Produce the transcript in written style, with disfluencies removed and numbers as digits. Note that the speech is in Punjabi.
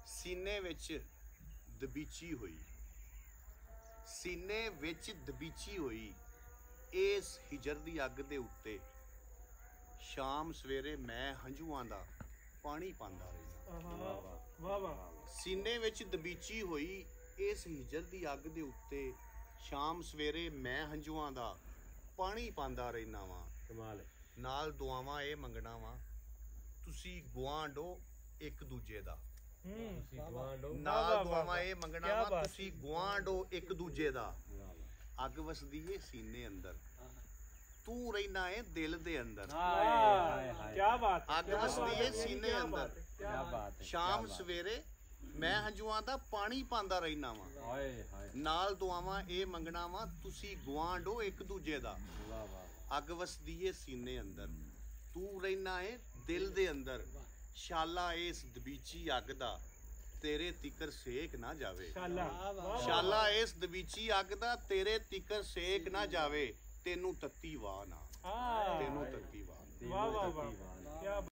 ਸੀਨੇ ਵਿੱਚ ਦਬੀਚੀ ਹੋਈ, ਸੀਨੇ ਵਿੱਚ ਦਬੀਚੀ ਹੋਈ ਇਸ ਹਿਜਰ ਦੀ ਅੱਗ ਦੇ ਉੱਤੇ ਸ਼ਾਮ ਸਵੇਰੇ ਮੈਂ ਹੰਝੂਆਂ ਦਾ ਪਾਣੀ ਪਾਉਂਦਾ ਰਹਿੰਦਾ। ਵਾਹ ਵਾਹ। ਸੀਨੇ ਵਿੱਚ ਦਬੀਚੀ ਹੋਈ ਇਸ ਹਿਜਰ ਦੀ ਅੱਗ ਦੇ ਉੱਤੇ ਸ਼ਾਮ ਸਵੇਰੇ ਮੈਂ ਹੰਝੂਆਂ ਦਾ ਪਾਣੀ ਪਾਉਂਦਾ ਰਹਿੰਦਾ ਵਾਂ। ਕਮਾਲ ਹੈ। ਨਾਲ ਦੁਆਵਾਂ ਇਹ ਮੰਗਣਾ ਵਾਂ, ਤੁਸੀਂ ਗੁਆਂਢੋ ਇੱਕ ਦੂਜੇ ਦਾ। ਨਾਲ ਦੁਆਵਾਂ ਇਹ ਮੰਗਣਾ ਵਾ, ਤੁਸੀਂ ਗੁਆਂਢੋ ਇੱਕ ਦੂਜੇ ਦਾ। ਅੱਗ ਵਸਦੀ ਏ ਸੀਨੇ ਅੰਦਰ, ਤੂੰ ਰਹਿਣਾ ਏ ਦਿਲ ਦੇ ਅੰਦਰ। ਕੀ ਬਾਤ। ਅੱਗ ਵਸਦੀ ਏ ਸੀਨੇ ਅੰਦਰ, ਸ਼ਾਮ ਸਵੇਰੇ ਮੈਂ ਹੰਝੂਆਂ ਦਾ ਪਾਣੀ ਪਾਉਂਦਾ ਰਹਿਣਾ ਵਾ। ਨਾਲ ਦੁਆਵਾਂ ਇਹ ਮੰਗਣਾ ਵਾ, ਤੁਸੀਂ ਗੁਆਂਢੋ ਇੱਕ ਦੂਜੇ ਦਾ। ਅੱਗ ਵਸਦੀ ਏ ਸੀਨੇ ਅੰਦਰ, ਤੂੰ ਰਹਿਣਾ ਏ ਦਿਲ ਦੇ ਅੰਦਰ। ਸ਼ਾਲਾ ਇਸ ਦਬੀਚੀ ਅੱਗ ਦਾ ਤੇਰੇ ਤਿੱਕਰ ਸੇਕ ਨਾ ਜਾਵੇ। ਸ਼ਾਲਾ ਇਸ ਦਬੀਚੀ ਅੱਗ ਦਾ ਤੇਰੇ ਤਿੱਕਰ ਸੇਕ ਨਾ ਜਾਵੇ। ਤੈਨੂੰ ਤੱਤੀ ਵਾਹ ਨਾ, ਤੈਨੂੰ ਤੱਤੀ ਵਾਹ। ਵਾਹ ਵਾਹ ਵਾਹ।